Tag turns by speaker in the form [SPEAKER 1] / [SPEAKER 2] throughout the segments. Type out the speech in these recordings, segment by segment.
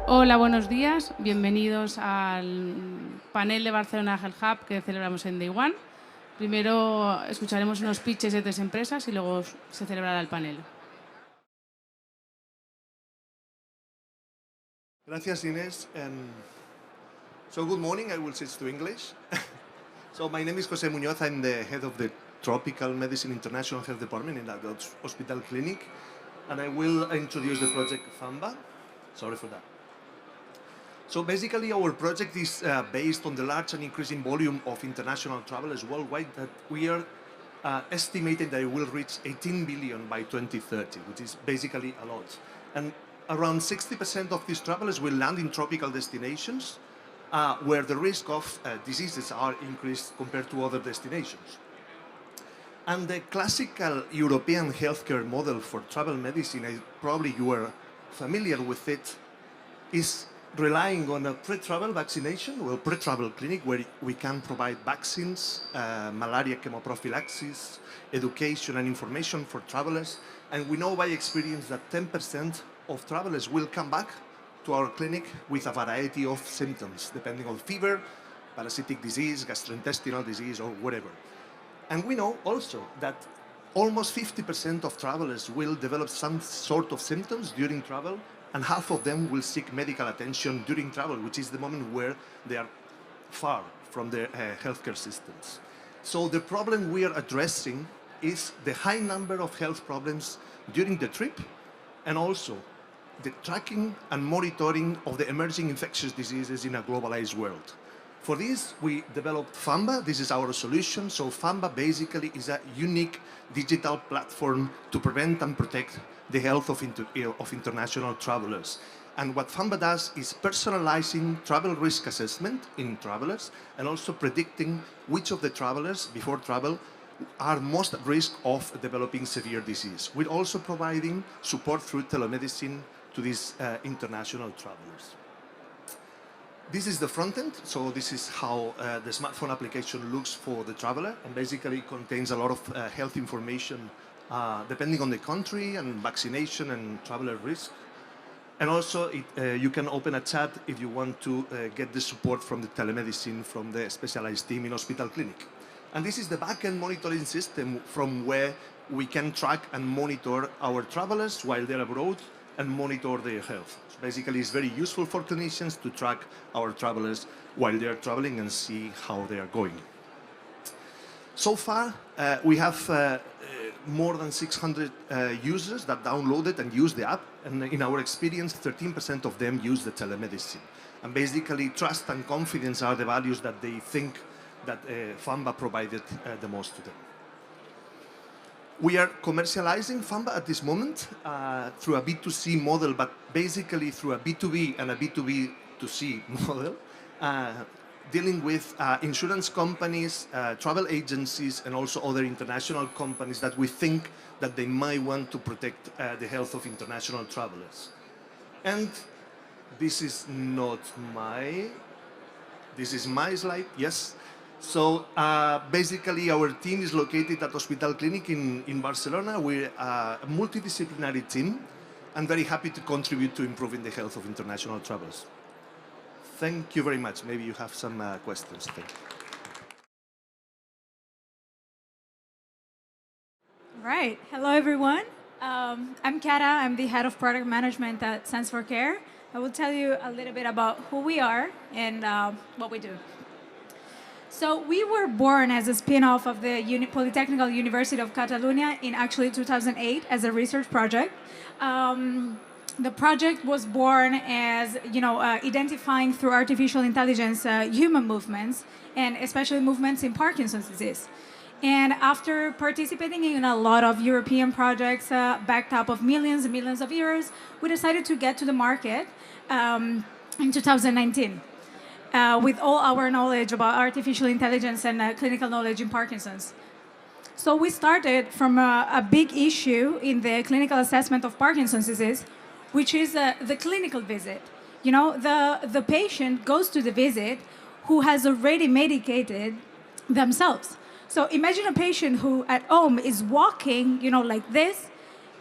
[SPEAKER 1] Hola, buenos días. Bienvenidos al panel de Barcelona Health Hub que celebramos en Day One. Primero escucharemos unos pitches de 3 empresas y luego se celebrará el panel.
[SPEAKER 2] Gracias, Inés. So good morning. I will switch to English. So my name is José Muñoz. I'm the head of the Tropical Medicine International Health Department in the Hospital Clinic. And I will introduce the project FAMBA. Sorry for that. So basically, our project is based on the large and increasing volume of international travelers worldwide that we are estimating that it will reach 18 billion by 2030, which is basically a lot. And around 60% of these travelers will land in tropical destinations where the risk of diseases are increased compared to other destinations. And the classical European healthcare model for travel medicine, probably you are familiar with it, is relying on a pre-travel vaccination, or pre-travel clinic where we can provide vaccines, malaria chemoprophylaxis, education and information for travelers. And we know by experience that 10% of travelers will come back to our clinic with a variety of symptoms, depending on fever, parasitic disease, gastrointestinal disease, or whatever. And we know also that almost 50% of travelers will develop some sort of symptoms during travel, and half of them will seek medical attention during travel, which is the moment where they are far from their healthcare systems. So the problem we are addressing is the high number of health problems during the trip, and also the tracking and monitoring of the emerging infectious diseases in a globalized world. For this, we developed FAMBA. This is our solution. So FAMBA basically is a unique digital platform to prevent and protect the health of international travelers. And what FAMBA does is personalizing travel risk assessment in travelers and also predicting which of the travelers before travel are most at risk of developing severe disease. We're also providing support through telemedicine to these international travelers. This is the front end, so this is how the smartphone application looks for the traveler, and basically contains a lot of health information depending on the country and vaccination and traveler risk. And also, you can open a chat if you want to get the support from the telemedicine from the specialized team in hospital clinic. And this is the back-end monitoring system from where we can track and monitor our travelers while they're abroad and monitor their health. So basically, it's very useful for clinicians to track our travelers while they're traveling and see how they are going. So far, we have more than 600 users that downloaded and use the app. And in our experience, 13% of them use the telemedicine. And basically, trust and confidence are the values that they think that FAMBA provided the most to them. We are commercializing FAMBA at this moment through a B2C model, but basically through a B2B and a B2B2C model, dealing with insurance companies, travel agencies, and also other international companies that we think that they might want to protect the health of international travelers. And this is not this is my slide, yes. So basically, our team is located at Hospital Clinic in Barcelona. We're a multidisciplinary team and very happy to contribute to improving the health of international travelers. Thank you very much. Maybe you have some questions. Thank you.
[SPEAKER 3] All right. Hello, everyone. I'm Kara. I'm the head of product management at Sense4Care. I will tell you a little bit about who we are and what we do. So we were born as a spin-off of the Polytechnical University of Catalonia in actually 2008 as a research project. The project was born as, identifying through artificial intelligence human movements, and especially movements in Parkinson's disease. And after participating in a lot of European projects backed up of millions and millions of euros, we decided to get to the market in 2019. With all our knowledge about artificial intelligence and clinical knowledge in Parkinson's. So we started from a big issue in the clinical assessment of Parkinson's disease, which is the clinical visit. The patient goes to the visit who has already medicated themselves. So imagine a patient who at home is walking, like this.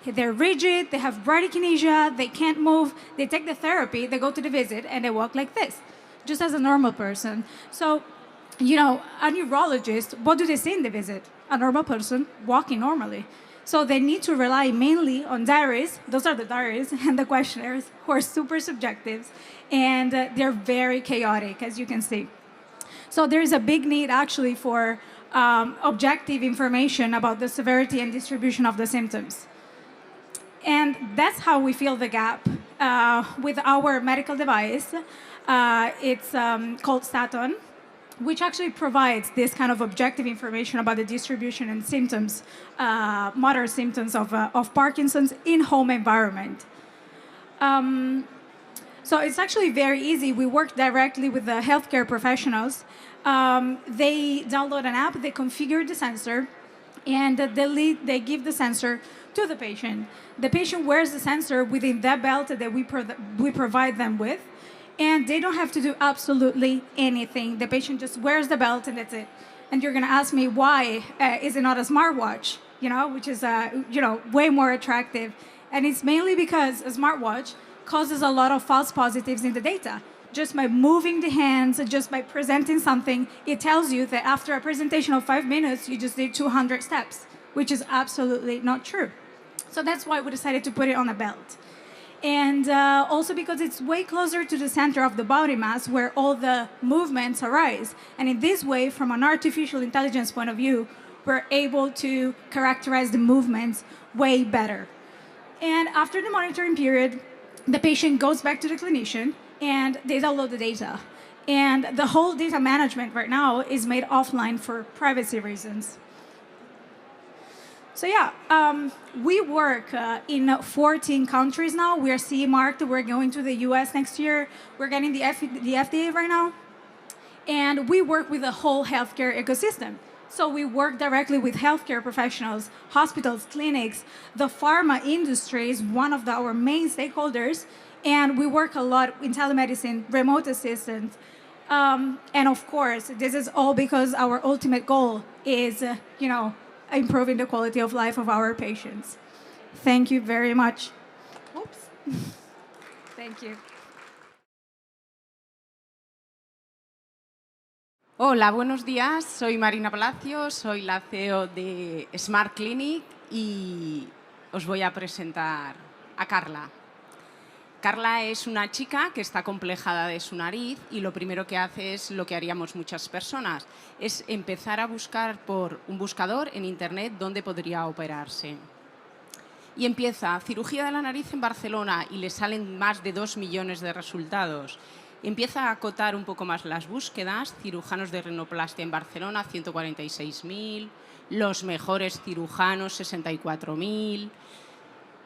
[SPEAKER 3] they're rigid, they have bradykinesia, they can't move, they take the therapy, they go to the visit, and they walk like this, just as a normal person. So, you know, a neurologist, what do they see in the visit? A normal person walking normally. So they need to rely mainly on diaries. Those are the diaries and the questionnaires, who are super subjective, and they're very chaotic, as you can see. So there is a big need actually for objective information about the severity and distribution of the symptoms. And that's how we fill the gap with our medical device. It's called Staton, which actually provides this kind of objective information about the distribution and symptoms, motor symptoms of Parkinson's in home environment. So it's actually very easy. We work directly with the healthcare professionals. They download an app, they configure the sensor, and they give the sensor to the patient. The patient wears the sensor within that belt that we provide them with, and they don't have to do absolutely anything. The patient just wears the belt and that's it. And you're gonna ask me why is it not a smartwatch, you know, which is way more attractive. And it's mainly because a smartwatch causes a lot of false positives in the data. Just by moving the hands, just by presenting something, it tells you that after a presentation of 5 minutes, you just did 200 steps, which is absolutely not true. So that's why we decided to put it on a belt. And also because it's way closer to the center of the body mass where all the movements arise. And in this way, from an artificial intelligence point of view, we're able to characterize the movements way better. And after the monitoring period, the patient goes back to the clinician and they download the data. And the whole data management right now is made offline for privacy reasons. So yeah, we work in 14 countries now. We are CE marked. We're going to the US next year. We're getting the FDA right now. And we work with the whole healthcare ecosystem. So we work directly with healthcare professionals, hospitals, clinics. The pharma industry is one of our main stakeholders. And we work a lot in telemedicine, remote assistance. And of course, this is all because our ultimate goal is, improving the quality of life of our patients. Thank you very much. Oops. Thank you.
[SPEAKER 4] Hola, buenos días. Soy Marina Palacios, soy la CEO de Smart Clinic y os voy a presentar a Carla. Carla es una chica que está acomplejada de su nariz y lo primero que hace es lo que haríamos muchas personas, es empezar a buscar por un buscador en internet dónde podría operarse. Y empieza cirugía de la nariz en Barcelona y le salen más de 2 millones de resultados. Empieza a acotar un poco más las búsquedas, cirujanos de rinoplastia en Barcelona, 146.000, los mejores cirujanos, 64.000,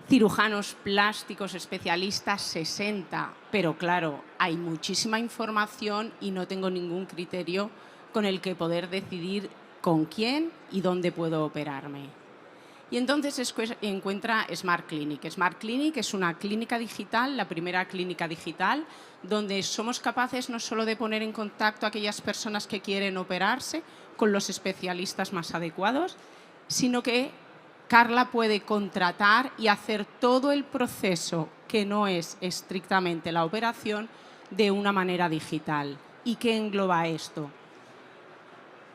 [SPEAKER 4] cirujanos plásticos especialistas, 60. Pero claro, hay muchísima información y no tengo ningún criterio con el que poder decidir con quién y dónde puedo operarme. Y entonces encuentra Smart Clinic. Smart Clinic es una clínica digital, la primera clínica digital, donde somos capaces no solo de poner en contacto a aquellas personas que quieren operarse con los especialistas más adecuados, sino que Carla puede contratar y hacer todo el proceso que no es estrictamente la operación de una manera digital. ¿Y qué engloba esto?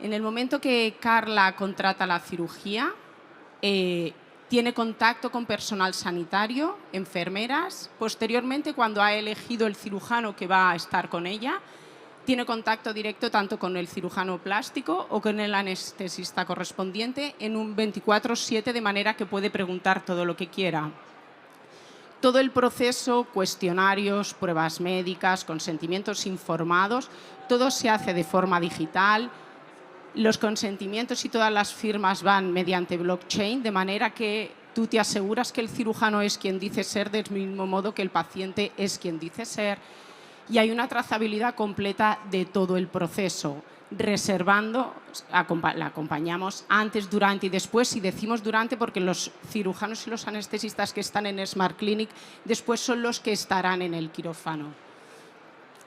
[SPEAKER 4] En el momento que Carla contrata la cirugía, tiene contacto con personal sanitario, enfermeras. Posteriormente, cuando ha elegido el cirujano que va a estar con ella, tiene contacto directo tanto con el cirujano plástico o con el anestesista correspondiente en un 24/7, de manera que puede preguntar todo lo que quiera. Todo el proceso, cuestionarios, pruebas médicas, consentimientos informados, todo se hace de forma digital. Los consentimientos y todas las firmas van mediante blockchain, de manera que tú te aseguras que el cirujano es quien dice ser, del mismo modo que el paciente es quien dice ser. Y hay una trazabilidad completa de todo el proceso, reservando, la acompañamos antes, durante y después, y decimos durante porque los cirujanos y los anestesistas que están en Smart Clinic después son los que estarán en el quirófano.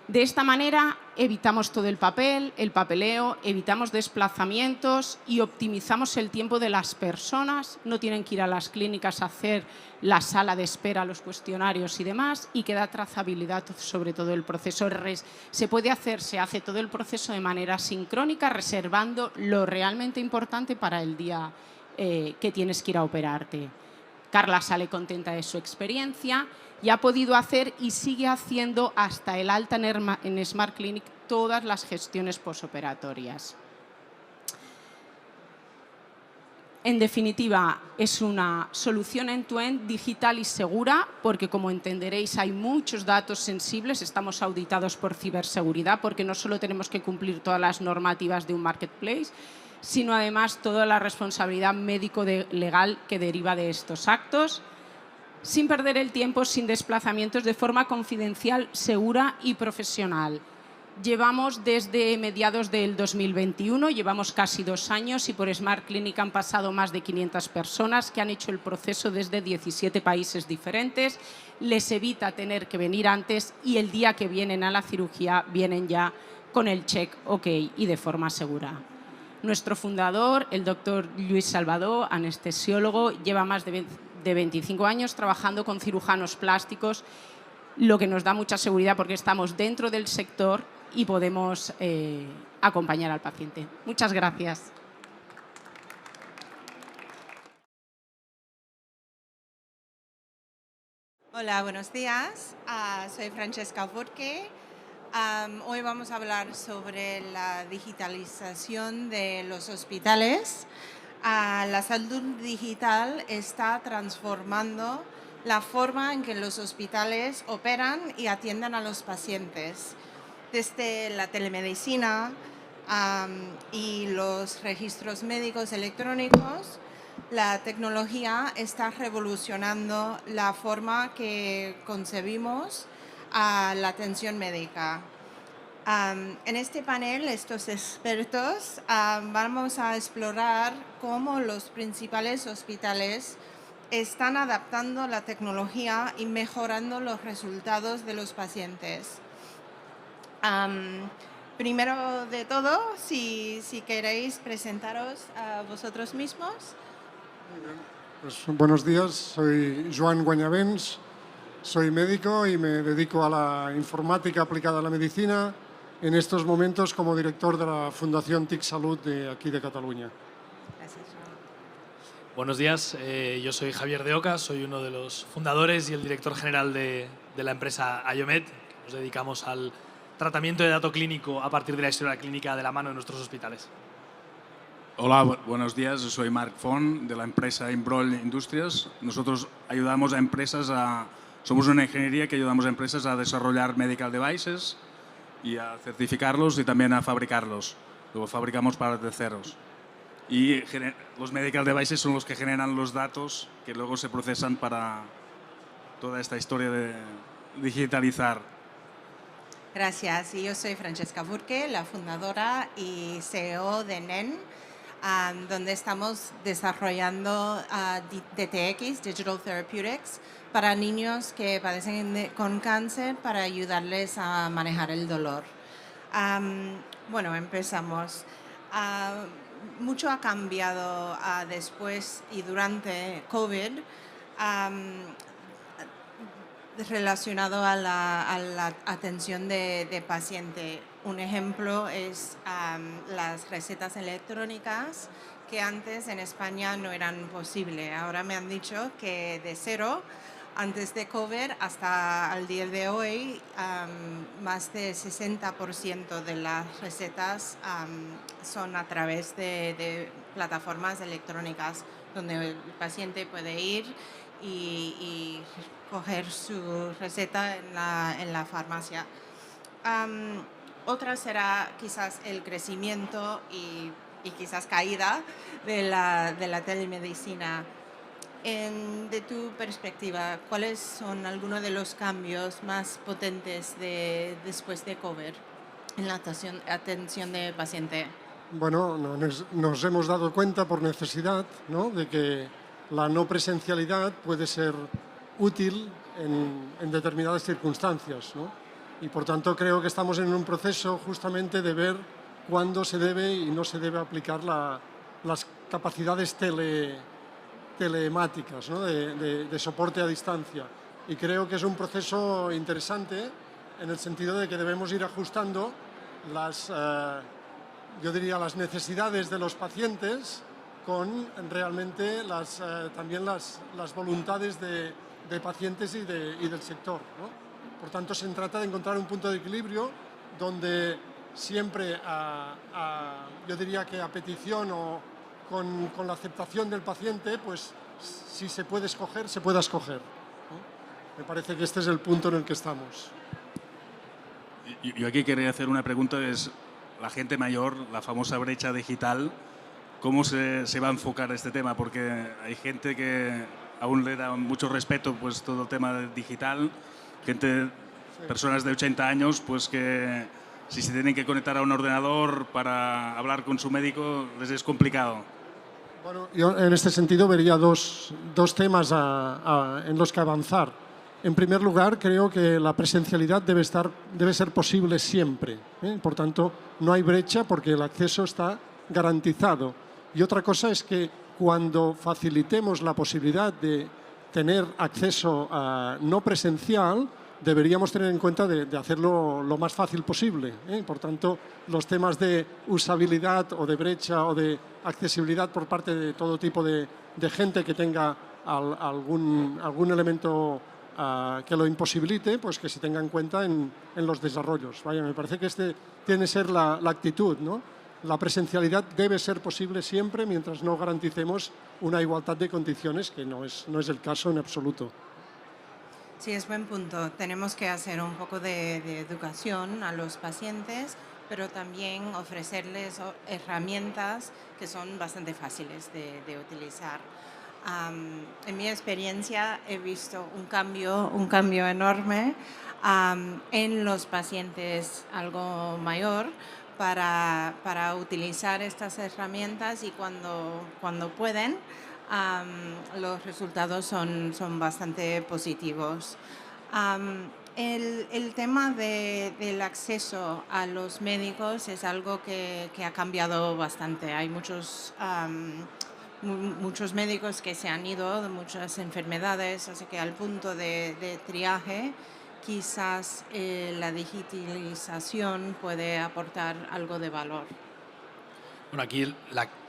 [SPEAKER 4] De esta manera evitamos todo el papel, el papeleo, evitamos desplazamientos y optimizamos el tiempo de las personas. No tienen que ir a las clínicas a hacer la sala de espera, los cuestionarios y demás, y queda trazabilidad sobre todo el proceso. Se hace todo el proceso de manera sincrónica, reservando lo realmente importante para el día que tienes que ir a operarte. Carla sale contenta de su experiencia y ha podido hacer y sigue haciendo hasta el alta en Smart Clinic todas las gestiones posoperatorias. En definitiva, es una solución end-to-end digital y segura porque, como entenderéis, hay muchos datos sensibles. Estamos auditados por ciberseguridad porque no solo tenemos que cumplir todas las normativas de un marketplace, sino además toda la responsabilidad médico-legal que deriva de estos actos, sin perder el tiempo, sin desplazamientos, de forma confidencial, segura y profesional. Llevamos desde mediados del 2021, llevamos casi 2 años y por Smart Clinic han pasado más de 500 personas que han hecho el proceso desde 17 países diferentes. Les evita tener que venir antes y el día que vienen a la cirugía vienen ya con el check OK y de forma segura. Nuestro fundador, el doctor Lluís Salvador, anestesiólogo, lleva más de 25 años trabajando con cirujanos plásticos, lo que nos da mucha seguridad porque estamos dentro del sector y podemos acompañar al paciente. Muchas gracias.
[SPEAKER 5] Hola, buenos días. Soy Francesca Burke. Hoy vamos a hablar sobre la digitalización de los hospitales. La salud digital está transformando la forma en que los hospitales operan y atienden a los pacientes. Desde la telemedicina y los registros médicos electrónicos, la tecnología está revolucionando la forma que concebimos la atención médica. En este panel, estos expertos vamos a explorar cómo los principales hospitales están adaptando la tecnología y mejorando los resultados de los pacientes. Primero de todo, si queréis presentaros a vosotros mismos.
[SPEAKER 6] Pues, buenos días, soy Joan Guanyavents, soy médico y me dedico a la informática aplicada a la medicina, en estos momentos como director de la Fundación TIC Salud de aquí de Cataluña.
[SPEAKER 5] Gracias, Joan.
[SPEAKER 7] Buenos días, yo soy Javier de Oca, soy uno de los fundadores y el director general de la empresa Iomed. Nos dedicamos al tratamiento de dato clínico a partir de la historia clínica de la mano de nuestros hospitales.
[SPEAKER 8] Hola, buenos días. Soy Marc Font de la empresa Imbroll Industrias. Nosotros ayudamos a empresas somos una ingeniería que ayudamos a empresas a desarrollar medical devices y a certificarlos y también a fabricarlos. Luego fabricamos para terceros. Y los medical devices son los que generan los datos que luego se procesan para toda esta historia de digitalizar.
[SPEAKER 5] Gracias. Y yo soy Francesca Burke, la fundadora y CEO de NEN, donde estamos desarrollando DTX, Digital Therapeutics, para niños que padecen con cáncer para ayudarles a manejar el dolor. Bueno, empezamos. Mucho ha cambiado después y durante COVID relacionado a la atención de paciente. Un ejemplo es las recetas electrónicas que antes en España no eran posibles. Ahora me han dicho que de cero, antes de COVID hasta el día de hoy, más de 60% de las recetas son a través de plataformas electrónicas donde el paciente puede ir y coger su receta en la farmacia. Otra será quizás el crecimiento y quizás caída de la telemedicina. De tu perspectiva, ¿cuáles son algunos de los cambios más potentes después de COVID en la atención de paciente?
[SPEAKER 6] Bueno, nos hemos dado cuenta por necesidad, ¿no?, de que la no presencialidad puede ser útil en determinadas circunstancias, ¿no? Y por tanto creo que estamos en un proceso justamente de ver cuándo se debe y no se debe aplicar las capacidades telemáticas, ¿no? de soporte a distancia. Y creo que es un proceso interesante en el sentido de que debemos ir ajustando yo diría, las necesidades de los pacientes con realmente también las voluntades de pacientes y del sector, ¿no? Por tanto, se trata de encontrar un punto de equilibrio donde siempre, yo diría que a petición o con la aceptación del paciente, pues si se puede escoger, se pueda escoger, ¿no? Me parece que este es el punto en el que estamos.
[SPEAKER 8] Yo aquí quería hacer una pregunta, es la gente mayor, la famosa brecha digital, ¿cómo se va a enfocar este tema? Porque hay gente que aún le da mucho respeto pues todo el tema digital, personas de 80 años, pues que si se tienen que conectar a un ordenador para hablar con su médico les es complicado.
[SPEAKER 6] Bueno, yo en este sentido vería dos temas en los que avanzar. En primer lugar, creo que la presencialidad debe ser posible siempre, ¿eh? Por tanto, no hay brecha porque el acceso está garantizado. Y otra cosa es que cuando facilitemos la posibilidad de tener acceso no presencial, deberíamos tener en cuenta de hacerlo lo más fácil posible, ¿eh? Por tanto, los temas de usabilidad o de brecha o de accesibilidad por parte de todo tipo de gente que tenga algún elemento que lo imposibilite, pues que se tenga en cuenta en los desarrollos. Vaya, me parece que tiene que ser la actitud, ¿no? La presencialidad debe ser posible siempre mientras no garanticemos una igualdad de condiciones, que no es el caso en absoluto.
[SPEAKER 5] Sí, es buen punto. Tenemos que hacer un poco de educación a los pacientes, pero también ofrecerles herramientas que son bastante fáciles de utilizar. En mi experiencia he visto un cambio enorme en los pacientes algo mayor para utilizar estas herramientas, y cuando pueden, los resultados son bastante positivos. El tema del acceso a los médicos es algo que ha cambiado bastante. Hay muchos médicos que se han ido de muchas enfermedades, así que al punto de triaje quizás la digitalización puede aportar algo de valor.
[SPEAKER 7] Bueno, aquí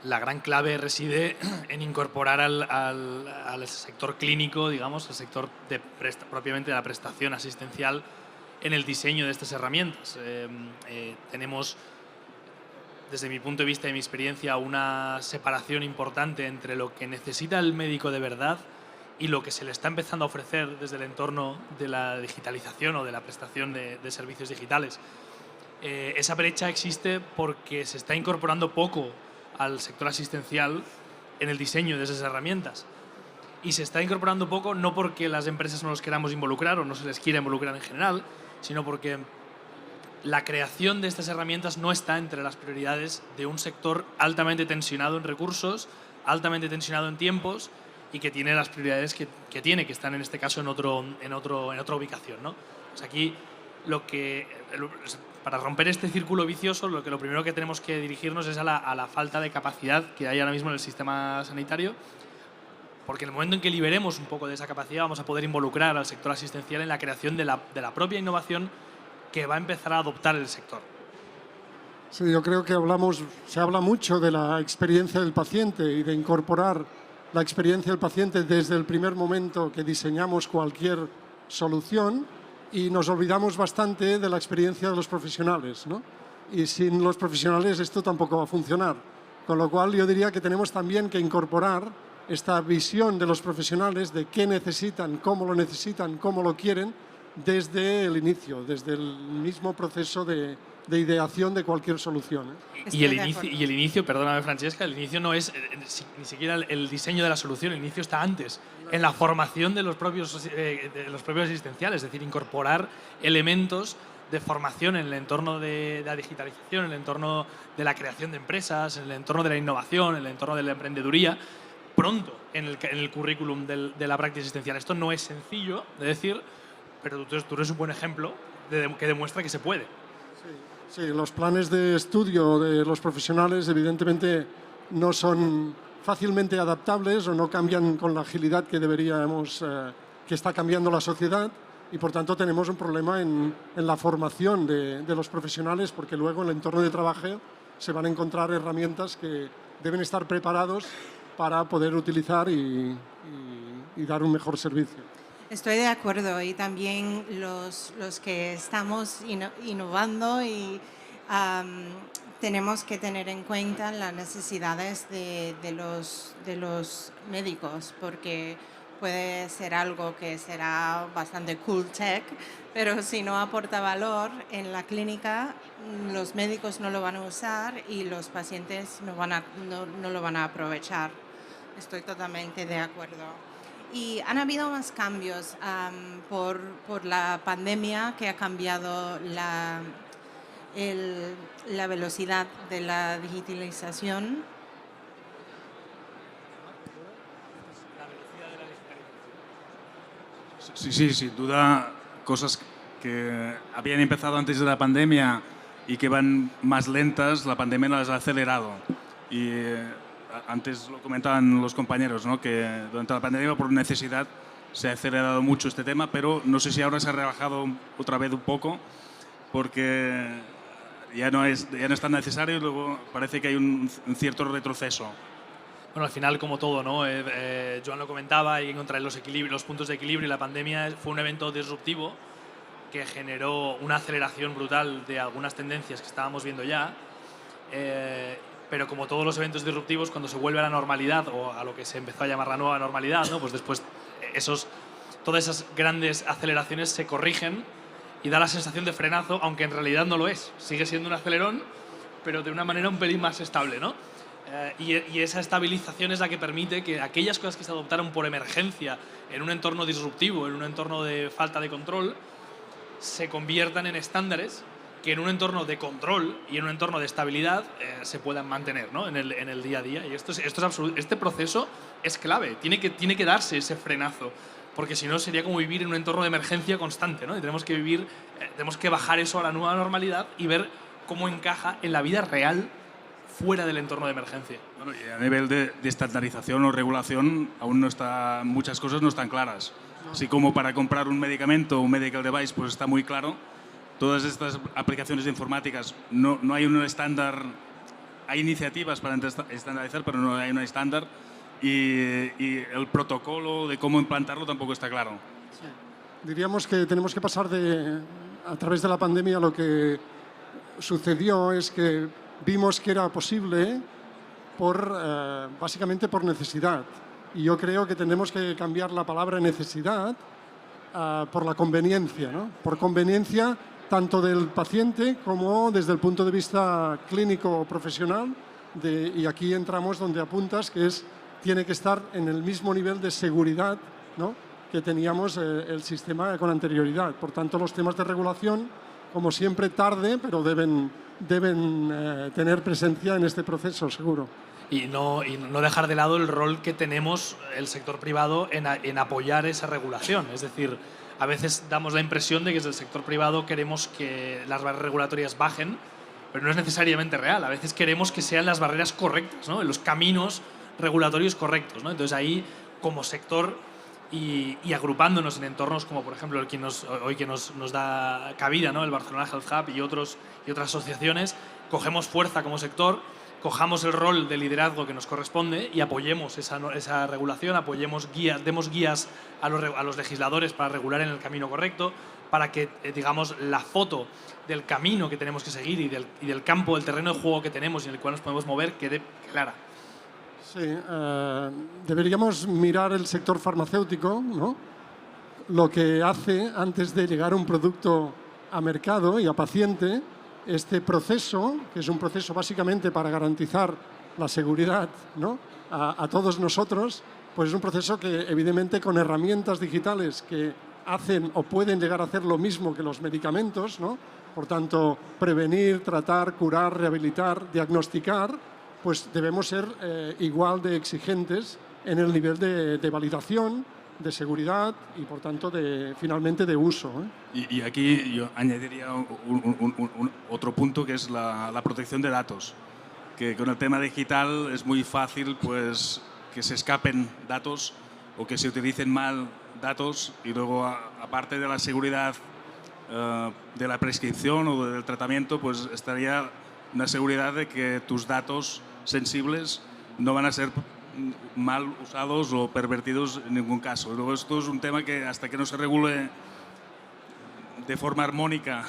[SPEAKER 7] la gran clave reside en incorporar al sector clínico, digamos, el sector propiamente de la prestación asistencial en el diseño de estas herramientas. Tenemos, desde mi punto de vista y mi experiencia, una separación importante entre lo que necesita el médico de verdad y lo que se le está empezando a ofrecer desde el entorno de la digitalización o de la prestación de servicios digitales. Esa brecha existe porque se está incorporando poco al sector asistencial en el diseño de esas herramientas. Y se está incorporando poco no porque las empresas no los queramos involucrar o no se les quiera involucrar en general, sino porque la creación de estas herramientas no está entre las prioridades de un sector altamente tensionado en recursos, altamente tensionado en tiempos, y que tiene las prioridades que tiene, que están en este caso en otra ubicación, ¿no? Pues aquí para romper este círculo vicioso, lo primero que tenemos que dirigirnos es a la falta de capacidad que hay ahora mismo en el sistema sanitario, porque en el momento en que liberemos un poco de esa capacidad vamos a poder involucrar al sector asistencial en la creación de la propia innovación que va a empezar a adoptar el sector.
[SPEAKER 6] Sí, yo creo que se habla mucho de la experiencia del paciente y de incorporar la experiencia del paciente desde el primer momento que diseñamos cualquier solución, y nos olvidamos bastante de la experiencia de los profesionales, ¿no? Y sin los profesionales esto tampoco va a funcionar. Con lo cual yo diría que tenemos también que incorporar esta visión de los profesionales de qué necesitan, cómo lo quieren, desde el inicio, desde el mismo proceso de ideación de cualquier solución, ¿eh?
[SPEAKER 7] Y el inicio, perdóname Francesca, el inicio no es ni siquiera el diseño de la solución, el inicio está antes, en la formación de los propios asistenciales, es decir, incorporar elementos de formación en el entorno de la digitalización, en el entorno de la creación de empresas, en el entorno de la innovación, en el entorno de la emprendeduría, pronto en el currículum de la práctica asistencial. Esto no es sencillo de decir, pero tú eres un buen ejemplo, que demuestra que se puede.
[SPEAKER 6] Sí, los planes de estudio de los profesionales evidentemente no son fácilmente adaptables o no cambian con la agilidad que deberíamos, que está cambiando la sociedad, y por tanto tenemos un problema en la formación de los profesionales, porque luego en el entorno de trabajo se van a encontrar herramientas que deben estar preparados para poder utilizar y dar un mejor servicio.
[SPEAKER 5] Estoy de acuerdo, y también los que estamos innovando y tenemos que tener en cuenta las necesidades de los médicos, porque puede ser algo que será bastante cool tech, pero si no aporta valor en la clínica, los médicos no lo van a usar y los pacientes no lo van a aprovechar. Estoy totalmente de acuerdo. Y han habido más cambios por la pandemia, que ha cambiado la velocidad de la digitalización.
[SPEAKER 8] Sí, sin duda, cosas que habían empezado antes de la pandemia y que van más lentas, la pandemia las ha acelerado. Y antes lo comentaban los compañeros, ¿no?, que durante la pandemia por necesidad se ha acelerado mucho este tema, pero no sé si ahora se ha relajado otra vez un poco, porque ya no es tan necesario y luego parece que hay un cierto retroceso.
[SPEAKER 7] Bueno, al final, como todo, ¿no? Joan lo comentaba, hay que encontrar los puntos de equilibrio, y la pandemia fue un evento disruptivo que generó una aceleración brutal de algunas tendencias que estábamos viendo ya, pero como todos los eventos disruptivos, cuando se vuelve a la normalidad, o a lo que se empezó a llamar la nueva normalidad, ¿no?, pues después todas esas grandes aceleraciones se corrigen y da la sensación de frenazo, aunque en realidad no lo es. Sigue siendo un acelerón, pero de una manera un pelín más estable, ¿no? Y esa estabilización es la que permite que aquellas cosas que se adoptaron por emergencia en un entorno disruptivo, en un entorno de falta de control, se conviertan en estándares que en un entorno de control y en un entorno de estabilidad se puedan mantener, ¿no?, en el día a día. Y esto es absoluto. Este proceso es clave, tiene que darse ese frenazo, porque si no sería como vivir en un entorno de emergencia constante, ¿no? Y tenemos que bajar eso a la nueva normalidad y ver cómo encaja en la vida real fuera del entorno de emergencia.
[SPEAKER 8] Bueno, y a nivel de estandarización o regulación, aún muchas cosas no están claras. Así como para comprar un medicamento, un medical device, pues está muy claro. Todas estas aplicaciones informáticas, no hay un estándar. Hay iniciativas para estandarizar, pero no hay un estándar. Y el protocolo de cómo implantarlo tampoco está claro.
[SPEAKER 6] Sí. Diríamos que tenemos que pasar a través de la pandemia, lo que sucedió es que vimos que era posible básicamente por necesidad. Y yo creo que tenemos que cambiar la palabra necesidad por la conveniencia, ¿no? Por conveniencia tanto del paciente como desde el punto de vista clínico o profesional. Y aquí entramos donde apuntas, que tiene que estar en el mismo nivel de seguridad, ¿no?, que teníamos el sistema con anterioridad. Por tanto, los temas de regulación, como siempre, tarde, pero deben tener presencia en este proceso, seguro.
[SPEAKER 7] Y no dejar de lado el rol que tenemos el sector privado en apoyar esa regulación. Es decir, a veces damos la impresión de que desde el sector privado queremos que las barreras regulatorias bajen, pero no es necesariamente real. A veces queremos que sean las barreras correctas, ¿no?, en los caminos regulatorios correctos, ¿no? Entonces ahí, como sector y agrupándonos en entornos como, por ejemplo, hoy que nos da cabida, ¿no?, el Barcelona Health Hub y otras asociaciones, cogemos fuerza como sector, cojamos el rol de liderazgo que nos corresponde y apoyemos esa regulación, demos guías a los legisladores para regular en el camino correcto, para que, digamos, la foto del camino que tenemos que seguir y del campo, del terreno de juego que tenemos y en el cual nos podemos mover quede clara.
[SPEAKER 6] Sí, deberíamos mirar el sector farmacéutico, ¿no?, lo que hace antes de llegar un producto a mercado y a paciente. Este proceso, que es un proceso básicamente para garantizar la seguridad, ¿no?, a todos nosotros, pues es un proceso que evidentemente con herramientas digitales que hacen o pueden llegar a hacer lo mismo que los medicamentos, ¿no?, por tanto, prevenir, tratar, curar, rehabilitar, diagnosticar, pues debemos ser igual de exigentes en el nivel de validación de seguridad y, por tanto, finalmente de uso.
[SPEAKER 8] Y aquí yo añadiría otro punto, que es la protección de datos. Que con el tema digital es muy fácil pues, que se escapen datos o que se utilicen mal datos, y luego, aparte de la seguridad de la prescripción o del tratamiento, pues estaría una seguridad de que tus datos sensibles no van a ser mal usados o pervertidos en ningún caso. Luego, esto es un tema que hasta que no se regule de forma armónica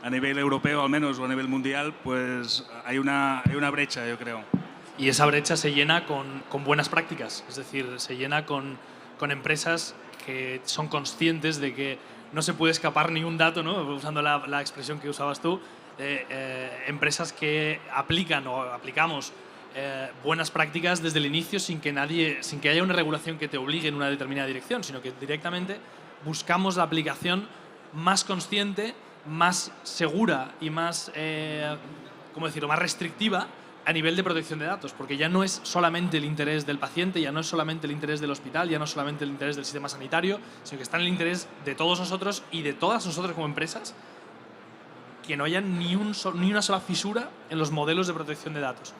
[SPEAKER 8] a nivel europeo al menos o a nivel mundial, pues hay una brecha, yo creo.
[SPEAKER 7] Y esa brecha se llena con buenas prácticas, es decir, se llena con empresas que son conscientes de que no se puede escapar ni un dato, ¿no? Usando la expresión que usabas tú, empresas que aplican o aplicamos buenas prácticas desde el inicio sin que haya una regulación que te obligue en una determinada dirección, sino que directamente buscamos la aplicación más consciente, más segura y más, ¿cómo decirlo?, más restrictiva a nivel de protección de datos, porque ya no es solamente el interés del paciente, ya no es solamente el interés del hospital, ya no es solamente el interés del sistema sanitario, sino que está en el interés de todos nosotros y de todas nosotras como empresas, que no haya ni una sola fisura en los modelos de protección de datos.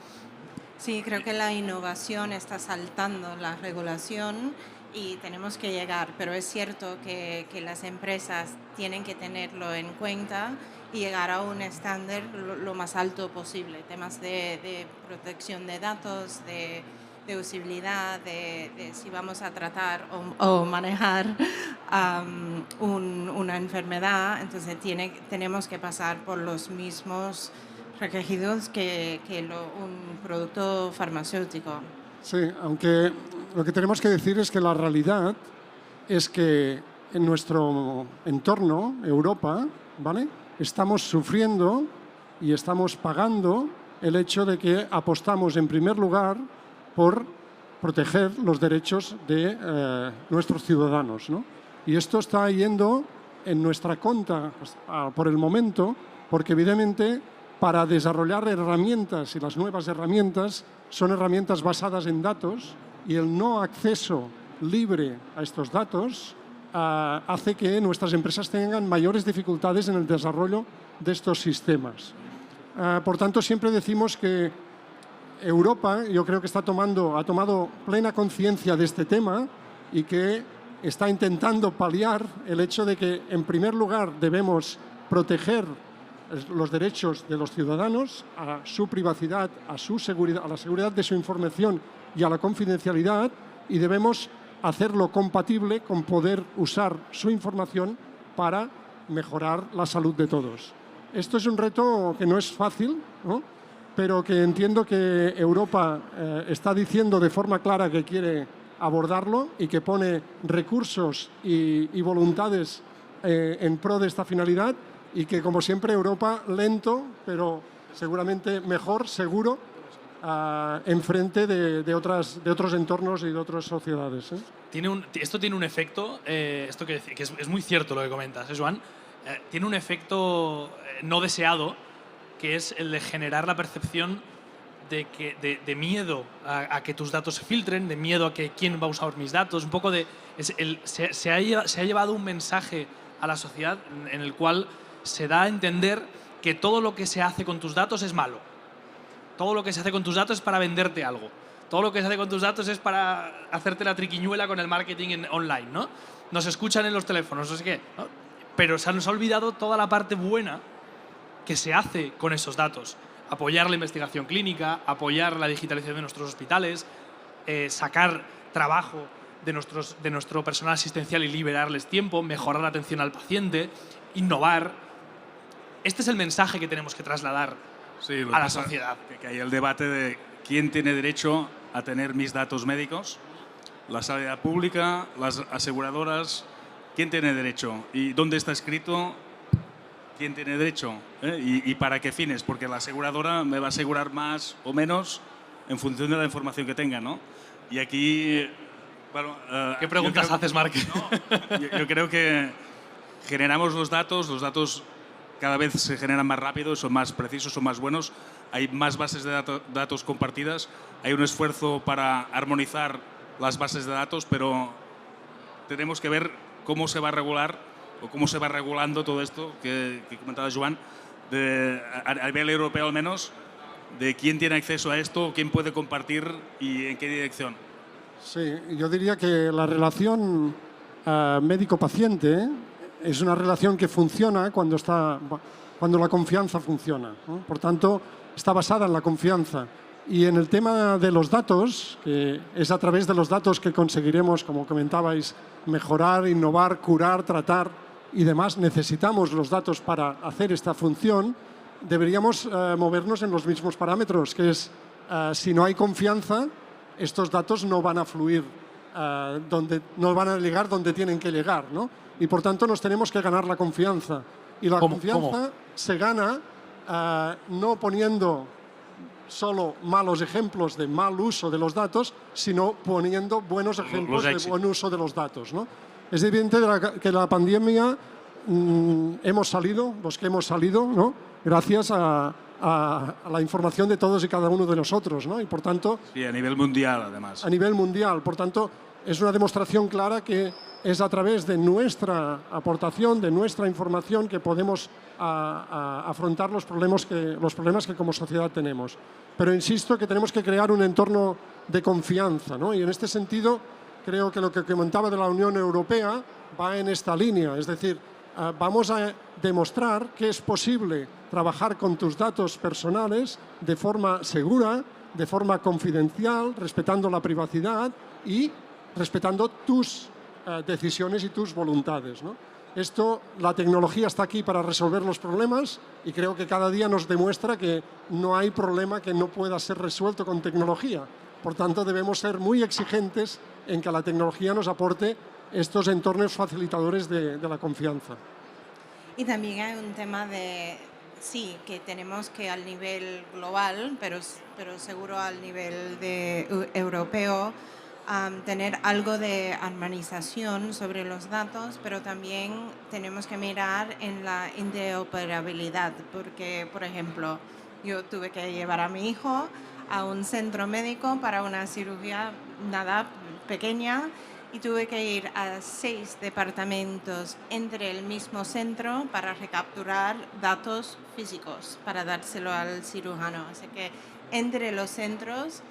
[SPEAKER 5] Sí, creo que la innovación está saltando la regulación y tenemos que llegar, pero es cierto que las empresas tienen que tenerlo en cuenta y llegar a un estándar lo más alto posible. Temas de protección de datos, de usabilidad, de si vamos a tratar o manejar una enfermedad, entonces tenemos que pasar por los mismos requisitos que un producto farmacéutico.
[SPEAKER 6] Sí, aunque lo que tenemos que decir es que la realidad es que en nuestro entorno, Europa, ¿vale?, estamos sufriendo y estamos pagando el hecho de que apostamos en primer lugar por proteger los derechos de nuestros ciudadanos, ¿no? Y esto está yendo en nuestra contra por el momento, porque evidentemente para desarrollar herramientas, y las nuevas herramientas son herramientas basadas en datos, y el no acceso libre a estos datos hace que nuestras empresas tengan mayores dificultades en el desarrollo de estos sistemas. Por tanto, siempre decimos que Europa, yo creo que ha tomado plena conciencia de este tema y que está intentando paliar el hecho de que, en primer lugar, debemos proteger los derechos de los ciudadanos, a su privacidad, a su seguridad, a la seguridad de su información y a la confidencialidad, y debemos hacerlo compatible con poder usar su información para mejorar la salud de todos. Esto es un reto que no es fácil, ¿no?, pero que entiendo que Europa está diciendo de forma clara que quiere abordarlo y que pone recursos y voluntades en pro de esta finalidad, y que, como siempre, Europa, lento, pero seguramente mejor, seguro, enfrente de otros entornos y de otras sociedades.
[SPEAKER 7] Esto tiene un efecto, esto que es muy cierto lo que comentas, Joan, tiene un efecto no deseado, que es el de generar la percepción de miedo a que tus datos se filtren, de miedo a que quién va a usar mis datos, un poco de... Se ha llevado un mensaje a la sociedad en el cual se da a entender que todo lo que se hace con tus datos es malo. Todo lo que se hace con tus datos es para venderte algo. Todo lo que se hace con tus datos es para hacerte la triquiñuela con el marketing online, ¿no? Nos escuchan en los teléfonos, no sé qué, ¿no? Pero se nos ha olvidado toda la parte buena que se hace con esos datos. Apoyar la investigación clínica, apoyar la digitalización de nuestros hospitales, sacar trabajo de nuestro personal asistencial y liberarles tiempo, mejorar la atención al paciente, innovar. Este es el mensaje que tenemos que trasladar a la sociedad.
[SPEAKER 8] Que hay el debate de quién tiene derecho a tener mis datos médicos, la sanidad pública, las aseguradoras, quién tiene derecho y dónde está escrito quién tiene derecho, y para qué fines, porque la aseguradora me va a asegurar más o menos en función de la información que tenga, ¿no? Y aquí, bueno,
[SPEAKER 7] ¿qué preguntas haces, Marc?
[SPEAKER 8] No, yo creo que generamos los datos cada vez se generan más rápido, son más precisos, son más buenos, hay más bases de datos compartidas, hay un esfuerzo para armonizar las bases de datos, pero tenemos que ver cómo se va a regular o cómo se va regulando todo esto que comentaba Joan, a nivel europeo al menos, de quién tiene acceso a esto, quién puede compartir y en qué dirección.
[SPEAKER 6] Sí, yo diría que la relación médico-paciente es una relación que funciona cuando la confianza funciona, ¿no? Por tanto, está basada en la confianza. Y en el tema de los datos, que es a través de los datos que conseguiremos, como comentabais, mejorar, innovar, curar, tratar y demás, necesitamos los datos para hacer esta función, deberíamos movernos en los mismos parámetros, que es, si no hay confianza, estos datos no van a fluir, no van a llegar donde tienen que llegar, ¿no? Y por tanto nos tenemos que ganar la confianza. Y la confianza se gana no poniendo solo malos ejemplos de mal uso de los datos, sino poniendo buenos ejemplos de buen uso de los datos, ¿no? Es evidente que la pandemia hemos salido, los que hemos salido, ¿no? Gracias a la información de todos y cada uno de nosotros, ¿no? Y por tanto...
[SPEAKER 8] Sí, a nivel mundial, además.
[SPEAKER 6] A nivel mundial. Por tanto, es una demostración clara que es a través de nuestra aportación, de nuestra información, que podemos afrontar los problemas que como sociedad tenemos. Pero insisto que tenemos que crear un entorno de confianza, ¿no? Y en este sentido, creo que lo que comentaba de la Unión Europea va en esta línea. Es decir, vamos a demostrar que es posible trabajar con tus datos personales de forma segura, de forma confidencial, respetando la privacidad y respetando tus decisiones y tus voluntades, ¿no? La tecnología está aquí para resolver los problemas y creo que cada día nos demuestra que no hay problema que no pueda ser resuelto con tecnología. Por tanto, debemos ser muy exigentes en que la tecnología nos aporte estos entornos facilitadores de la confianza.
[SPEAKER 5] Y también hay un tema de, sí, que tenemos que al nivel global, pero seguro al nivel europeo, tener algo de armonización sobre los datos, pero también tenemos que mirar en la interoperabilidad, porque, por ejemplo, yo tuve que llevar a mi hijo a un centro médico para una cirugía nada pequeña y tuve que ir a 6 departamentos entre el mismo centro para recapturar datos físicos, para dárselo al cirujano. Así que entre los centros,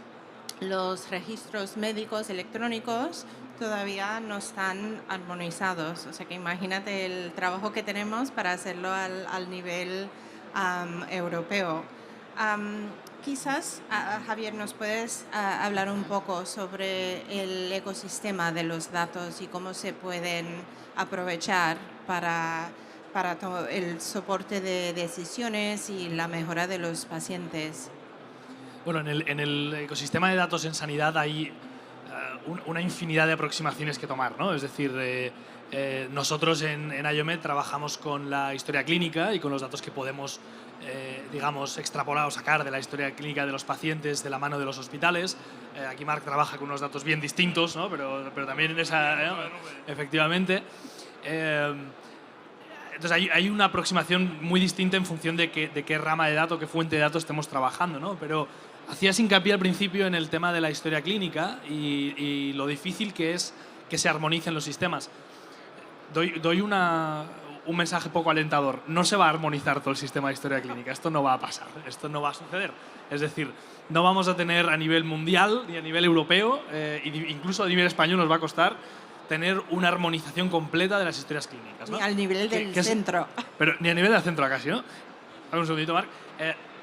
[SPEAKER 5] los registros médicos electrónicos todavía no están armonizados. O sea que imagínate el trabajo que tenemos para hacerlo al nivel europeo. Quizás, Javier, ¿nos puedes hablar un poco sobre el ecosistema de los datos y cómo se pueden aprovechar para el soporte de decisiones y la mejora de los pacientes?
[SPEAKER 7] Bueno, en el ecosistema de datos en sanidad hay una infinidad de aproximaciones que tomar, ¿no? Es decir, nosotros en IOMED trabajamos con la historia clínica y con los datos que podemos, digamos, extrapolar o sacar de la historia clínica de los pacientes de la mano de los hospitales. Aquí Marc trabaja con unos datos bien distintos, ¿no? pero también en esa, efectivamente. Entonces hay una aproximación muy distinta en función de qué rama de datos, qué fuente de datos estemos trabajando, ¿no? Pero hacías hincapié al principio en el tema de la historia clínica y lo difícil que es que se armonicen los sistemas. Doy un mensaje poco alentador. No se va a armonizar todo el sistema de historia clínica. Esto no va a pasar. Esto no va a suceder. Es decir, no vamos a tener a nivel mundial ni a nivel europeo, incluso a nivel español nos va a costar tener una armonización completa de las historias clínicas, ¿no?
[SPEAKER 5] Ni al nivel del centro.
[SPEAKER 7] Pero ni a nivel del centro casi, ¿no? Dame un segundito, Marc.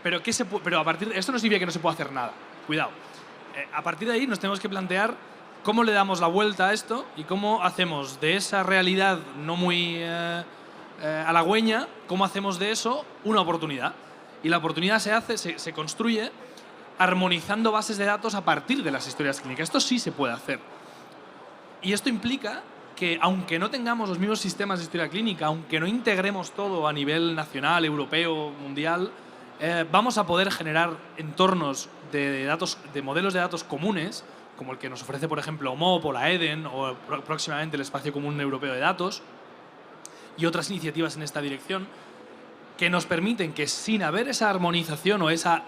[SPEAKER 7] Pero a partir de esto no significa que no se pueda hacer nada. Cuidado. A partir de ahí nos tenemos que plantear cómo le damos la vuelta a esto y cómo hacemos de esa realidad no muy halagüeña, cómo hacemos de eso una oportunidad. Y la oportunidad se construye armonizando bases de datos a partir de las historias clínicas. Esto sí se puede hacer. Y esto implica que, aunque no tengamos los mismos sistemas de historia clínica, aunque no integremos todo a nivel nacional, europeo, mundial, vamos a poder generar entornos de modelos de datos comunes, como el que nos ofrece, por ejemplo, OMOP o la EDEN, o próximamente el Espacio Común Europeo de Datos, y otras iniciativas en esta dirección, que nos permiten que, sin haber esa armonización o esa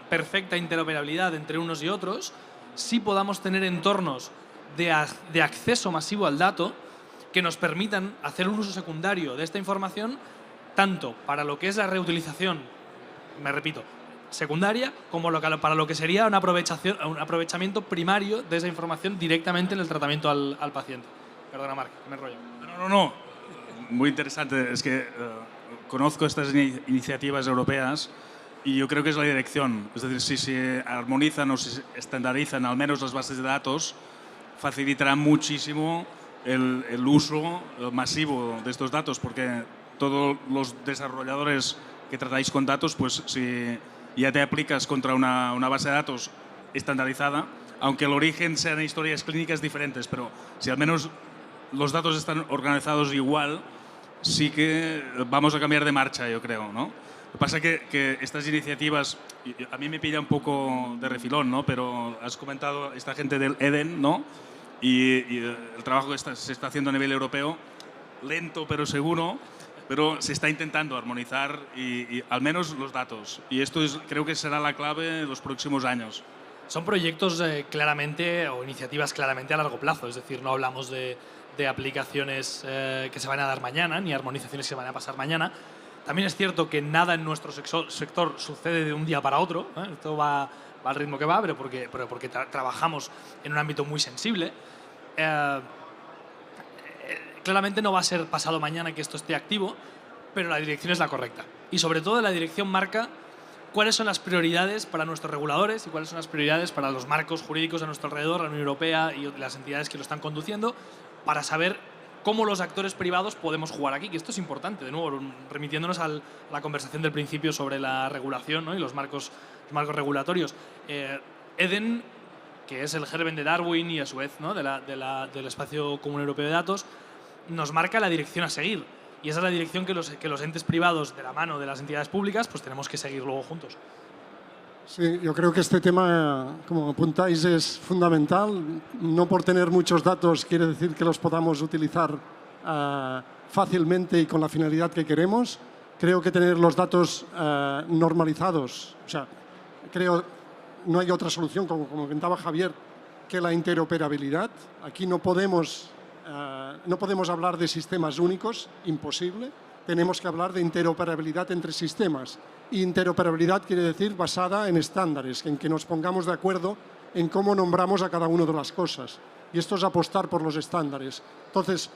[SPEAKER 7] perfecta interoperabilidad entre unos y otros, sí podamos tener entornos de acceso masivo al dato que nos permitan hacer un uso secundario de esta información tanto para lo que es la reutilización, me repito, secundaria, como para lo que sería un aprovechamiento primario de esa información directamente en el tratamiento al paciente. Perdona, Marc, me enrollo.
[SPEAKER 8] No. Muy interesante. Es que conozco estas iniciativas europeas y yo creo que es la dirección. Es decir, si se armonizan o se estandarizan al menos las bases de datos, facilitará muchísimo el uso masivo de estos datos, porque todos los desarrolladores que tratáis con datos, pues si ya te aplicas contra una base de datos estandarizada, aunque el origen sean historias clínicas diferentes, pero si al menos los datos están organizados igual, sí que vamos a cambiar de marcha, yo creo, ¿no? Lo que pasa es que estas iniciativas, a mí me pilla un poco de refilón, ¿no? Pero has comentado esta gente del EDEN, ¿no? Y el trabajo que se está haciendo a nivel europeo, lento pero seguro, pero se está intentando armonizar y al menos los datos. Y esto creo que será la clave en los próximos años.
[SPEAKER 7] Son proyectos claramente o iniciativas claramente a largo plazo, es decir, no hablamos de aplicaciones que se van a dar mañana ni armonizaciones que se van a pasar mañana. También es cierto que nada en nuestro sector sucede de un día para otro, ¿eh? Esto va al ritmo que va, pero porque trabajamos en un ámbito muy sensible. Claramente no va a ser pasado mañana que esto esté activo, pero la dirección es la correcta. Y sobre todo la dirección marca cuáles son las prioridades para nuestros reguladores y cuáles son las prioridades para los marcos jurídicos a nuestro alrededor, la Unión Europea y las entidades que lo están conduciendo, para saber cómo los actores privados podemos jugar aquí, que esto es importante, de nuevo, remitiéndonos a la conversación del principio sobre la regulación, ¿no? Y los marcos regulatorios. EDEN, que es el germen de Darwin y a su vez, ¿no? del Espacio Común Europeo de Datos, nos marca la dirección a seguir. Y esa es la dirección que los entes privados, de la mano de las entidades públicas, pues tenemos que seguir luego juntos.
[SPEAKER 6] Sí, yo creo que este tema, como apuntáis, es fundamental. No por tener muchos datos quiere decir que los podamos utilizar fácilmente y con la finalidad que queremos. Creo que tener los datos normalizados, o sea, no hay otra solución, como comentaba Javier, que la interoperabilidad. Aquí no podemos hablar de sistemas únicos, imposible. Tenemos que hablar de interoperabilidad entre sistemas. Y interoperabilidad quiere decir basada en estándares, en que nos pongamos de acuerdo en cómo nombramos a cada una de las cosas. Y esto es apostar por los estándares. Entonces,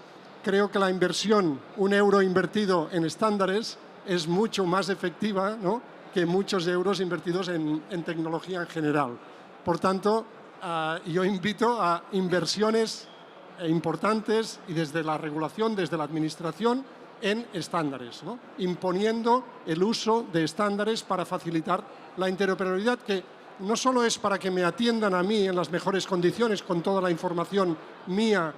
[SPEAKER 6] creo que la inversión, €1 invertido en estándares, es mucho más efectiva, ¿no?, que muchos euros invertidos en tecnología en general. Por tanto, yo invito a inversiones importantes y desde la regulación, desde la administración, en estándares, ¿no?, imponiendo el uso de estándares para facilitar la interoperabilidad, que no solo es para que me atiendan a mí en las mejores condiciones con toda la información mía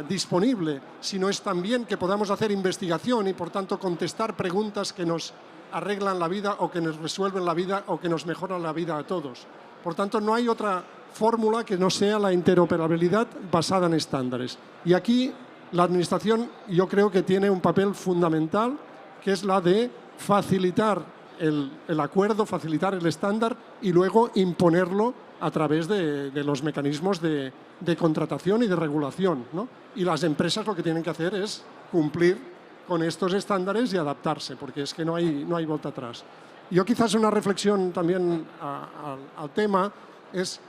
[SPEAKER 6] disponible, sino es también que podamos hacer investigación y, por tanto, contestar preguntas que nos arreglan la vida o que nos resuelven la vida o que nos mejoran la vida a todos. Por tanto, no hay otra fórmula que no sea la interoperabilidad basada en estándares. Y aquí la Administración yo creo que tiene un papel fundamental, que es la de facilitar el acuerdo, facilitar el estándar y luego imponerlo a través de los mecanismos de contratación y de regulación, ¿no? Y las empresas lo que tienen que hacer es cumplir con estos estándares y adaptarse, porque es que no hay vuelta atrás. Yo quizás una reflexión también al tema es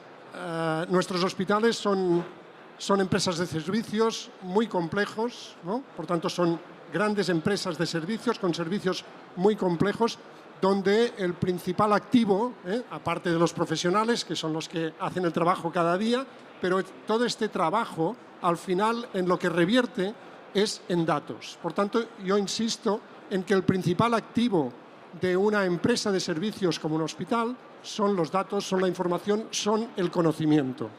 [SPEAKER 6] nuestros hospitales son empresas de servicios muy complejos, ¿no? Por tanto, son grandes empresas de servicios con servicios muy complejos, donde el principal activo, aparte de los profesionales, que son los que hacen el trabajo cada día, pero todo este trabajo, al final, en lo que revierte es en datos. Por tanto, yo insisto en que el principal activo de una empresa de servicios como un hospital son los datos, son la información, son el conocimiento.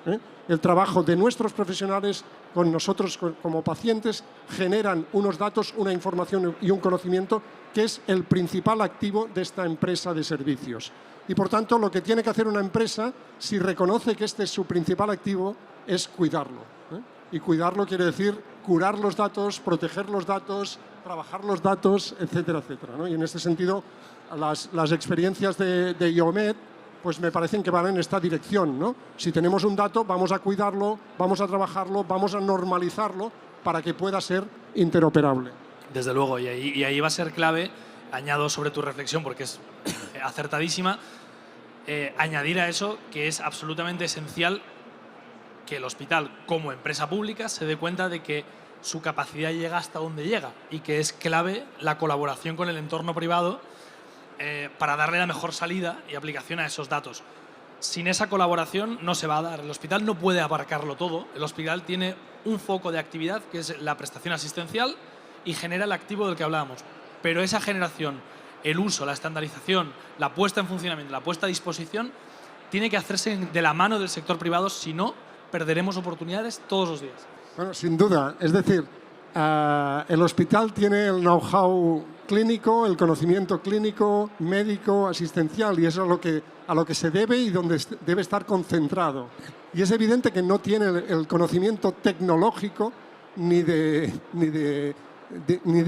[SPEAKER 6] El trabajo de nuestros profesionales con nosotros como pacientes generan unos datos, una información y un conocimiento que es el principal activo de esta empresa de servicios. Y por tanto, lo que tiene que hacer una empresa, si reconoce que este es su principal activo, es cuidarlo. Y cuidarlo quiere decir curar los datos, proteger los datos, trabajar los datos, etcétera, etcétera, ¿no? Y en este sentido, las experiencias de IOMED pues me parecen que van en esta dirección, ¿no? Si tenemos un dato, vamos a cuidarlo, vamos a trabajarlo, vamos a normalizarlo para que pueda ser interoperable.
[SPEAKER 7] Desde luego, y ahí va a ser clave, añado sobre tu reflexión porque es acertadísima, añadir a eso que es absolutamente esencial que el hospital, como empresa pública, se dé cuenta de que su capacidad llega hasta donde llega y que es clave la colaboración con el entorno privado para darle la mejor salida y aplicación a esos datos. Sin esa colaboración no se va a dar. El hospital no puede abarcarlo todo. El hospital tiene un foco de actividad que es la prestación asistencial y genera el activo del que hablábamos. Pero esa generación, el uso, la estandarización, la puesta en funcionamiento, la puesta a disposición, tiene que hacerse de la mano del sector privado, si no, perderemos oportunidades todos los días.
[SPEAKER 6] Bueno, sin duda. Es decir, el hospital tiene el know-how clínico, el conocimiento clínico, médico, asistencial, y eso es a lo que se debe y donde debe estar concentrado. Y es evidente que no tiene el conocimiento tecnológico ni de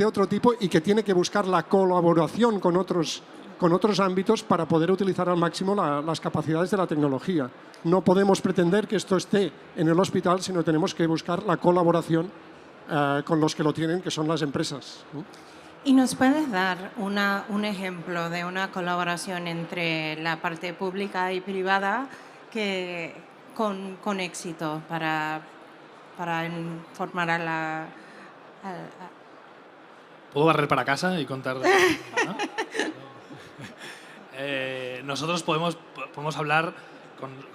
[SPEAKER 6] otro tipo y que tiene que buscar la colaboración con otros ámbitos para poder utilizar al máximo las capacidades de la tecnología. No podemos pretender que esto esté en el hospital, sino tenemos que buscar la colaboración con los que lo tienen, que son las empresas, ¿no?
[SPEAKER 5] ¿Y nos puedes dar un ejemplo de una colaboración entre la parte pública y privada con éxito para informar a la...
[SPEAKER 7] ¿Puedo barrer para casa y contar? ¿No? Nosotros podemos hablar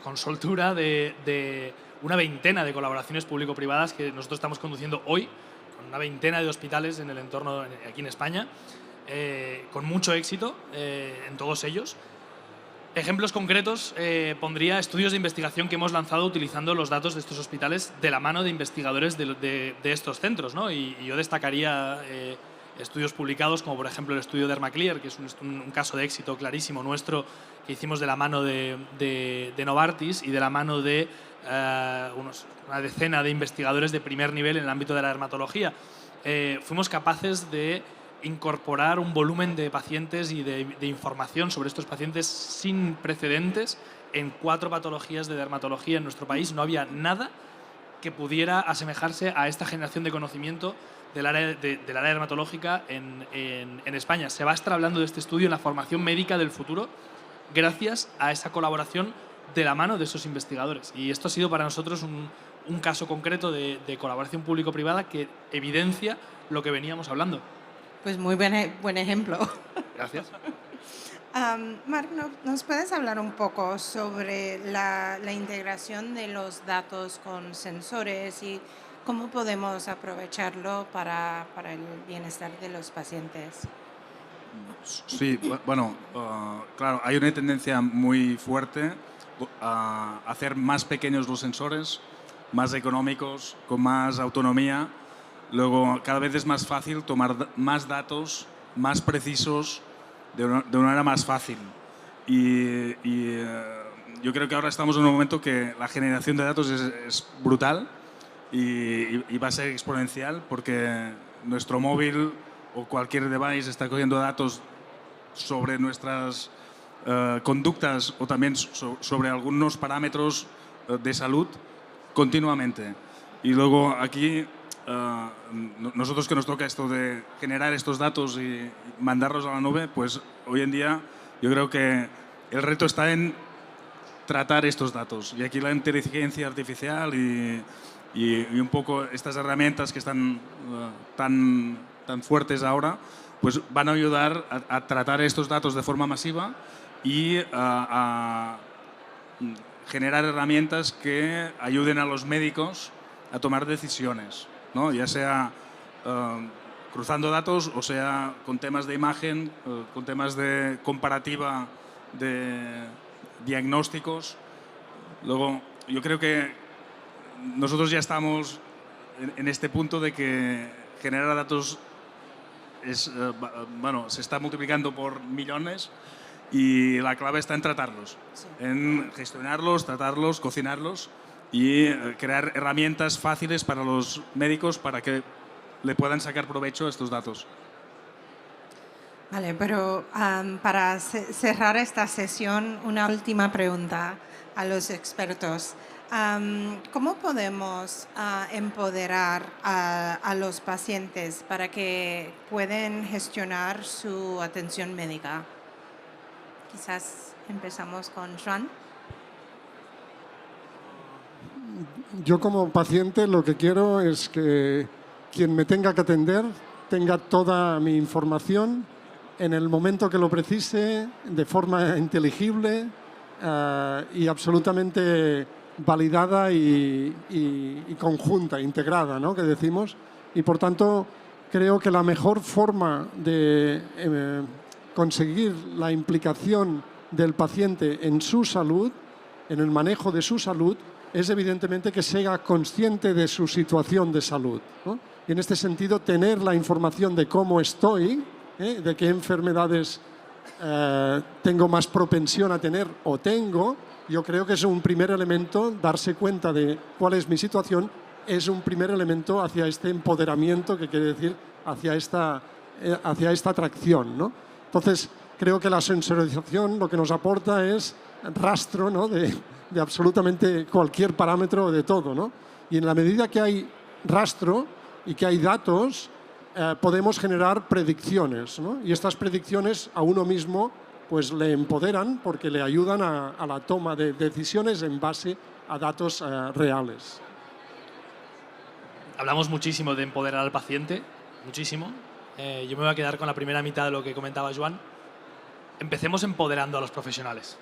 [SPEAKER 7] con soltura de una veintena de colaboraciones público-privadas que nosotros estamos conduciendo hoy, con una veintena de hospitales en el entorno aquí en España, con mucho éxito en todos ellos. Ejemplos concretos, pondría estudios de investigación que hemos lanzado utilizando los datos de estos hospitales de la mano de investigadores de estos centros, ¿no? Y yo destacaría estudios publicados, como por ejemplo el estudio de Dermaclear, que es un caso de éxito clarísimo nuestro, que hicimos de la mano de Novartis y de la mano de una decena de investigadores de primer nivel en el ámbito de la dermatología. Fuimos capaces de incorporar un volumen de pacientes y de información sobre estos pacientes sin precedentes en 4 patologías de dermatología en nuestro país. No había nada que pudiera asemejarse a esta generación de conocimiento del área dermatológica en España. Se va a estar hablando de este estudio en la formación médica del futuro gracias a esa colaboración de la mano de esos investigadores. Y esto ha sido para nosotros un caso concreto de colaboración público-privada que evidencia lo que veníamos hablando.
[SPEAKER 5] Pues muy buen ejemplo.
[SPEAKER 7] Gracias.
[SPEAKER 5] Marc, ¿nos puedes hablar un poco sobre la integración de los datos con sensores y cómo podemos aprovecharlo para el bienestar de los pacientes?
[SPEAKER 8] Sí, bueno, claro, hay una tendencia muy fuerte a hacer más pequeños los sensores, más económicos, con más autonomía. Luego, cada vez es más fácil tomar más datos, más precisos, de una manera más fácil. Y yo creo que ahora estamos en un momento que la generación de datos es brutal y va a ser exponencial, porque nuestro móvil o cualquier device está cogiendo datos sobre nuestras conductas o también sobre algunos parámetros de salud continuamente. Y luego aquí, nosotros que nos toca esto de generar estos datos y mandarlos a la nube, pues hoy en día yo creo que el reto está en tratar estos datos. Y aquí la inteligencia artificial y un poco estas herramientas que están tan fuertes ahora, pues van a ayudar a tratar estos datos de forma masiva y a generar herramientas que ayuden a los médicos a tomar decisiones, ¿no? Ya sea cruzando datos o sea con temas de imagen, con temas de comparativa de diagnósticos. Luego, yo creo que nosotros ya estamos en este punto de que generar datos se está multiplicando por millones y la clave está en tratarlos, sí, en gestionarlos, tratarlos, cocinarlos y crear herramientas fáciles para los médicos para que le puedan sacar provecho a estos datos.
[SPEAKER 5] Vale, pero para cerrar esta sesión, una última pregunta a los expertos. ¿Cómo podemos empoderar a los pacientes para que puedan gestionar su atención médica? Quizás empezamos con Joan.
[SPEAKER 6] Yo como paciente lo que quiero es que quien me tenga que atender tenga toda mi información en el momento que lo precise, de forma inteligible y absolutamente validada y conjunta, integrada, ¿no? Que decimos. Y por tanto, creo que la mejor forma de conseguir la implicación del paciente en su salud, en el manejo de su salud, es evidentemente que sea consciente de su situación de salud, ¿no? Y en este sentido, tener la información de cómo estoy, de qué enfermedades tengo más propensión a tener o tengo, yo creo que es un primer elemento. Darse cuenta de cuál es mi situación es un primer elemento hacia este empoderamiento, que quiere decir hacia esta atracción, ¿no? Entonces, creo que la sensorización lo que nos aporta es rastro, ¿no? de absolutamente cualquier parámetro de todo, ¿no? Y en la medida que hay rastro y que hay datos, podemos generar predicciones, ¿no? Y estas predicciones a uno mismo pues le empoderan porque le ayudan a la toma de decisiones en base a datos reales.
[SPEAKER 7] Hablamos muchísimo de empoderar al paciente, muchísimo. Yo me voy a quedar con la primera mitad de lo que comentaba Joan. Empecemos empoderando a los profesionales.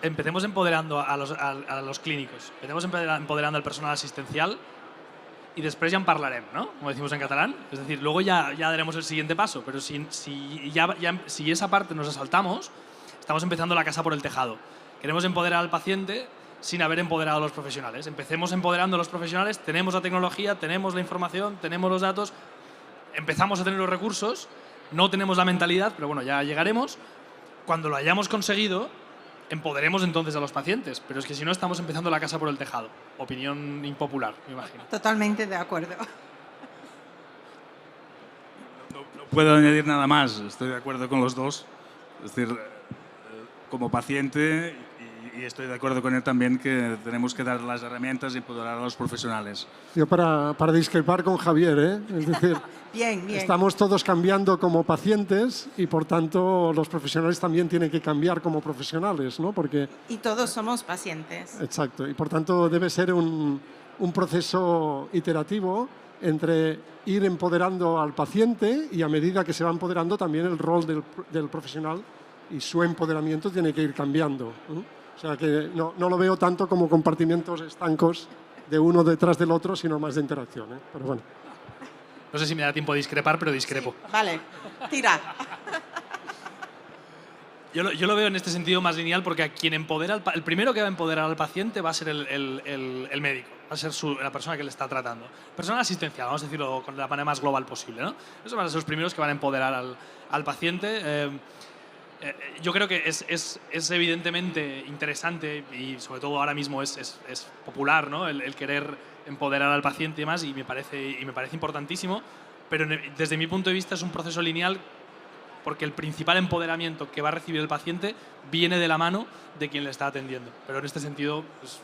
[SPEAKER 7] Empecemos empoderando a los clínicos. Empecemos empoderando al personal asistencial y después ya en parlarem, ¿no? Como decimos en catalán. Es decir, luego ya daremos el siguiente paso, pero si esa parte nos la saltamos, estamos empezando la casa por el tejado. Queremos empoderar al paciente sin haber empoderado a los profesionales. Empecemos empoderando a los profesionales, tenemos la tecnología, tenemos la información, tenemos los datos, empezamos a tener los recursos, no tenemos la mentalidad, pero bueno, ya llegaremos. Cuando lo hayamos conseguido, empoderemos entonces a los pacientes, pero es que si no estamos empezando la casa por el tejado. Opinión impopular, me imagino.
[SPEAKER 5] Totalmente de acuerdo.
[SPEAKER 8] No puedo añadir nada más, estoy de acuerdo con los dos. Es decir, como paciente, y estoy de acuerdo con él también, que tenemos que dar las herramientas y empoderar a los profesionales.
[SPEAKER 6] Yo para discrepar con Javier, es decir,
[SPEAKER 5] Bien.
[SPEAKER 6] estamos todos cambiando como pacientes y por tanto los profesionales también tienen que cambiar como profesionales, ¿no? Porque,
[SPEAKER 5] Y todos somos pacientes.
[SPEAKER 6] exacto, y por tanto debe ser un proceso iterativo entre ir empoderando al paciente y a medida que se va empoderando también el rol del profesional y su empoderamiento tiene que ir cambiando, ¿no? O sea que no lo veo tanto como compartimentos estancos de uno detrás del otro, sino más de interacción, Pero bueno.
[SPEAKER 7] No sé si me da tiempo de discrepar, pero discrepo.
[SPEAKER 5] Sí, vale, tira.
[SPEAKER 7] Yo lo veo en este sentido más lineal porque a quien empodera, el primero que va a empoderar al paciente va a ser el médico, va a ser la persona que le está tratando. Personal asistencial, vamos a decirlo con la manera más global posible, ¿no? Esos van a ser los primeros que van a empoderar al paciente. Yo creo que es evidentemente interesante y sobre todo ahora mismo es popular, ¿no? El querer empoderar al paciente y demás, y me parece importantísimo, pero desde mi punto de vista es un proceso lineal porque el principal empoderamiento que va a recibir el paciente viene de la mano de quien le está atendiendo. Pero en este sentido es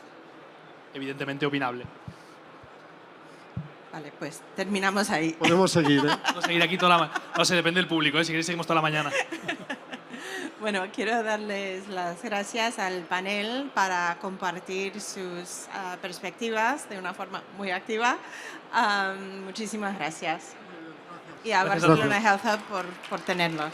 [SPEAKER 7] evidentemente opinable.
[SPEAKER 5] Vale, pues terminamos ahí.
[SPEAKER 6] Podemos seguir,
[SPEAKER 7] Podemos seguir aquí toda la mañana. No sé, depende del público, si queréis seguimos toda la mañana.
[SPEAKER 5] Bueno, quiero darles las gracias al panel para compartir sus perspectivas de una forma muy activa. Muchísimas gracias. Y a
[SPEAKER 7] Gracias a
[SPEAKER 5] Barcelona Health Hub por tenerlos.